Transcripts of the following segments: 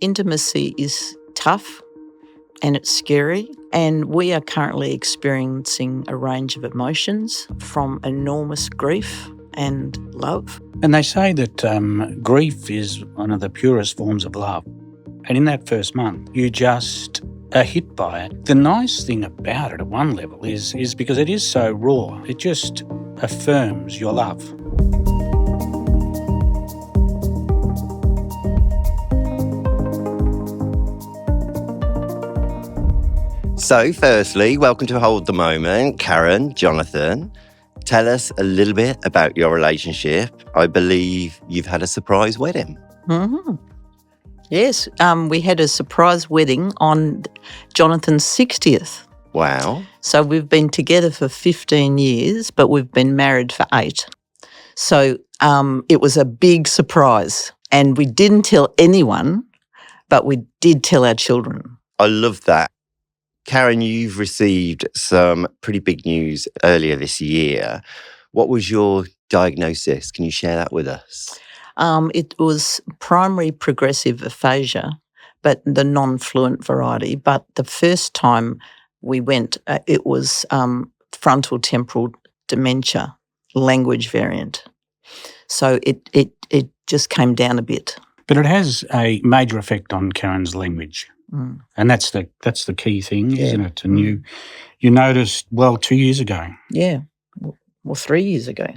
Intimacy is tough and it's scary, and we are currently experiencing a range of emotions from enormous grief and love. And they say that grief is one of the purest forms of love. And in that first month, you just are hit by it. The nice thing about it at one level is because it is so raw, it just affirms your love. So firstly, welcome to Hold the Moment. Karen, Jonathan, tell us a little bit about your relationship. I believe you've had a surprise wedding. Mm-hmm. Yes, we had a surprise wedding on Jonathan's 60th. Wow. So we've been together for 15 years, but we've been married for 8. So it was a big surprise, and we didn't tell anyone, but we did tell our children. I love that. Karen, you've received some pretty big news earlier this year. What was your diagnosis? Can you share that with us? It was primary progressive aphasia, but the non-fluent variety. But the first time we went, it was frontotemporal dementia, language variant. So it just came down a bit. But it has a major effect on Karen's language. Mm. And that's the key thing, Yeah. isn't it? And you noticed, 2 years ago. Yeah, well, 3 years ago.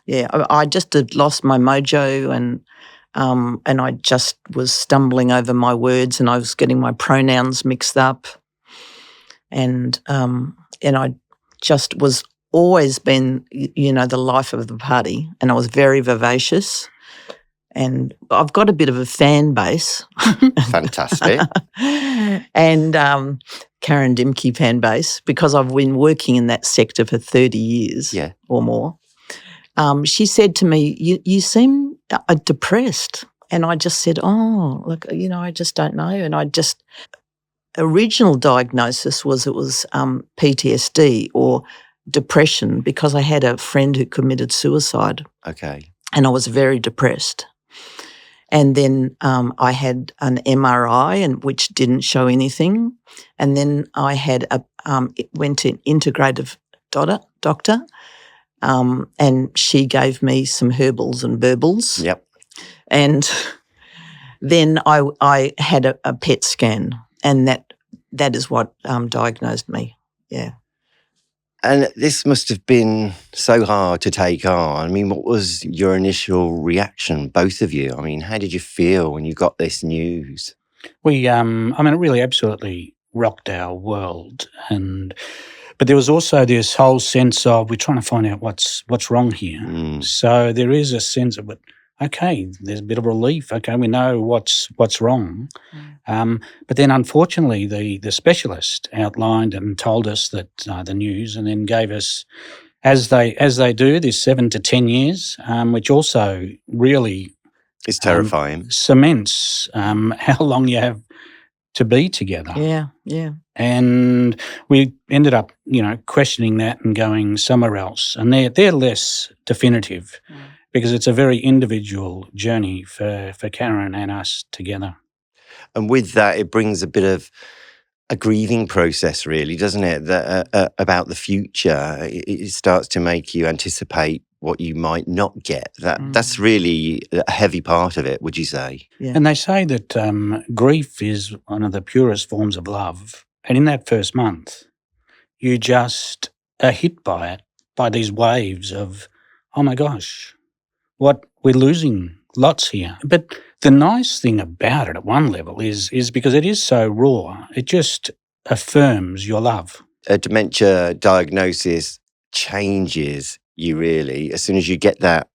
Yeah, I just had lost my mojo, and I just was stumbling over my words, and I was getting my pronouns mixed up, and I just was always been, the life of the party, and I was very vivacious. And I've got a bit of a fan base. Fantastic. And Karen Dimke fan base, because I've been working in that sector for 30 years or more. She said to me, you seem depressed. And I just said, look, I just don't know. And original diagnosis was it was PTSD or depression, because I had a friend who committed suicide. Okay. And I was very depressed. And then I had an MRI, which didn't show anything. And then I had went to an integrative doctor, and she gave me some herbals and burbles. Yep. And then I had a PET scan, and that is what diagnosed me. Yeah. And this must have been so hard to take on. I mean, what was your initial reaction, both of you? I mean, how did you feel when you got this news? It really absolutely rocked our world. But there was also this whole sense of we're trying to find out what's wrong here. Mm. So there is a sense of, okay, there's a bit of relief. Okay, we know what's wrong. But then, unfortunately, the specialist outlined and told us that the news, and then gave us, as they do, this 7 to 10 years, which also really it's terrifying. Cements how long you have to be together. Yeah, yeah. And we ended up, questioning that and going somewhere else. And they're less definitive. Because it's a very individual journey for Karen and us together. And with that, it brings a bit of a grieving process, really, doesn't it? About the future. It starts to make you anticipate what you might not get. That's really a heavy part of it, would you say? Yeah. And they say that grief is one of the purest forms of love. And in that first month, you just are hit by it, by these waves of, oh my gosh, we're losing lots here. But the nice thing about it at one level is because it is so raw, it just affirms your love. A dementia diagnosis changes you, really. As soon as you get that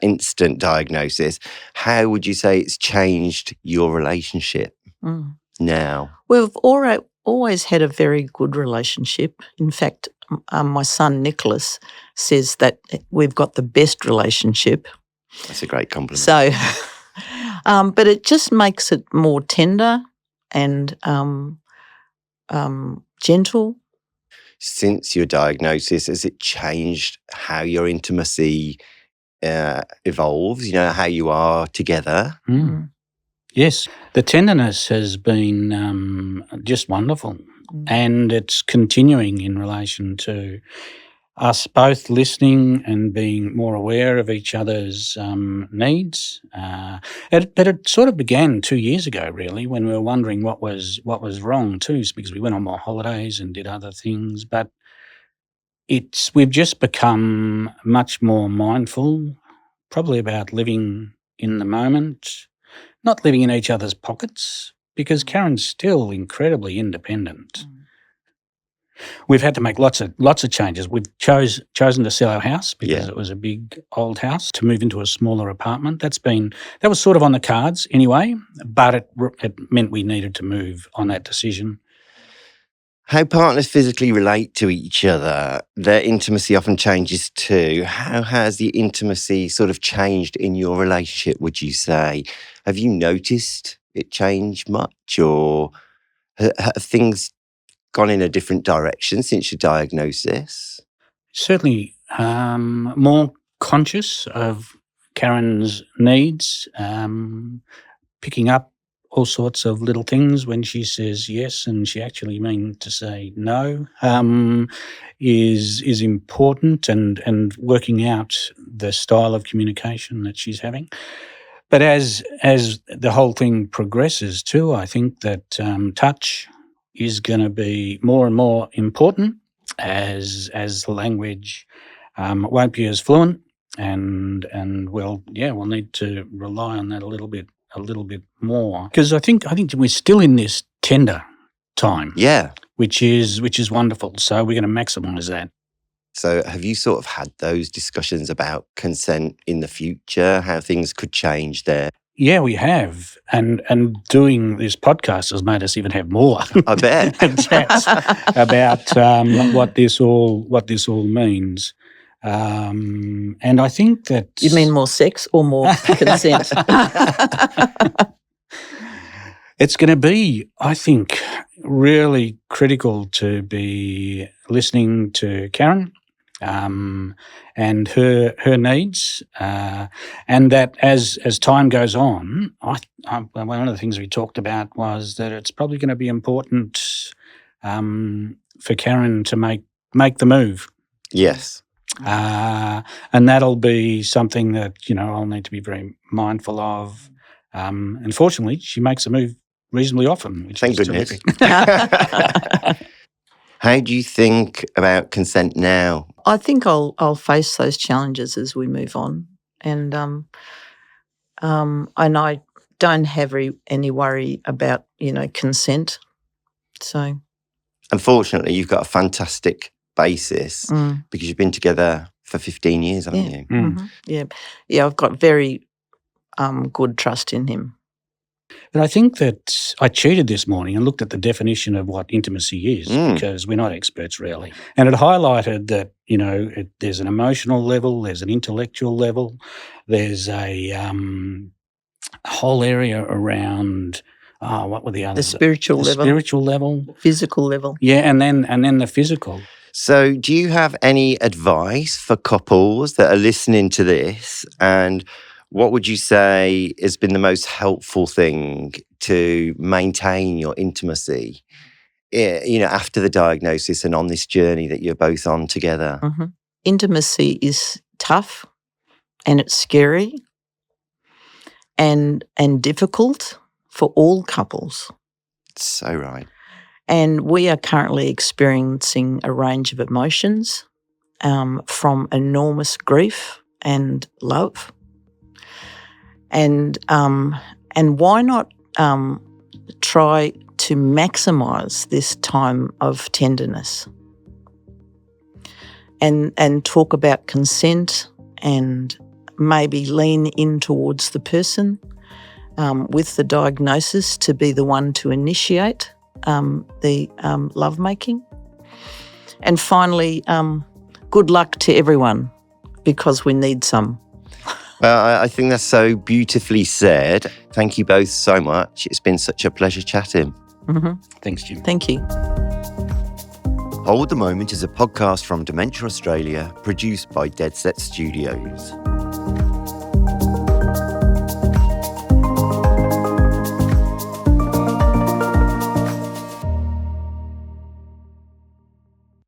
instant diagnosis, how would you say it's changed your relationship now? We've always had a very good relationship. In fact, my son Nicholas says that we've got the best relationship. That's a great compliment. So, but it just makes it more tender and gentle. Since your diagnosis, has it changed how your intimacy evolves? How you are together? Yes, the tenderness has been just wonderful, and it's continuing in relation to us both listening and being more aware of each other's needs. But it sort of began 2 years ago, really, when we were wondering what was wrong too, because we went on more holidays and did other things. But we've just become much more mindful, probably about living in the moment, not living in each other's pockets, because Karen's still incredibly independent. We've had to make lots of changes. We've chosen to sell our house because it was a big old house, to move into a smaller apartment. That was sort of on the cards anyway, but it meant we needed to move on that decision. How partners physically relate to each other, their intimacy often changes too. How has the intimacy sort of changed in your relationship, would you say? Have you noticed it change much, or have things gone in a different direction since your diagnosis? Certainly more conscious of Karen's needs, picking up all sorts of little things when she says yes and she actually means to say no, is important, and working out the style of communication that she's having. But as the whole thing progresses too, I think that touch is going to be more and more important as the language won't be as fluent, and we'll need to rely on that a little bit more, because I think we're still in this tender time, which is wonderful. So we're going to maximise that. So have you sort of had those discussions about consent in the future, how things could change there? Yeah, we have, and doing this podcast has made us even have more. I bet. chats about what this all means. And I think that... You mean more sex or more consent? It's going to be, I think, really critical to be listening to Karen and her needs, and that as time goes on, one of the things we talked about was that it's probably going to be important for Karen to make the move. Yes. And that'll be something that, I'll need to be very mindful of. And fortunately, she makes a move reasonably often, which Thank is goodness. terrific. How do you think about consent now? I think I'll face those challenges as we move on, and I don't have any worry about consent. So, unfortunately, you've got a fantastic basis because you've been together for 15 years, haven't you? Mm-hmm. Yeah. I've got very good trust in him. But I think that I cheated this morning and looked at the definition of what intimacy is, because we're not experts really. And it highlighted that, there's an emotional level, there's an intellectual level, there's a whole area around, what were the others? The spiritual level. Spiritual level. Physical level. Yeah, and then the physical. So do you have any advice for couples that are listening to this, and what would you say has been the most helpful thing to maintain your intimacy, after the diagnosis and on this journey that you're both on together? Mm-hmm. Intimacy is tough, and it's scary, and difficult for all couples. So right. And we are currently experiencing a range of emotions, from enormous grief and love. And why not try to maximise this time of tenderness, and talk about consent, and maybe lean in towards the person with the diagnosis to be the one to initiate the lovemaking. And finally, good luck to everyone, because we need some. Well, I think that's so beautifully said. Thank you both so much. It's been such a pleasure chatting. Mm-hmm. Thanks, Jim. Thank you. Hold the Moment is a podcast from Dementia Australia, produced by Deadset Studios.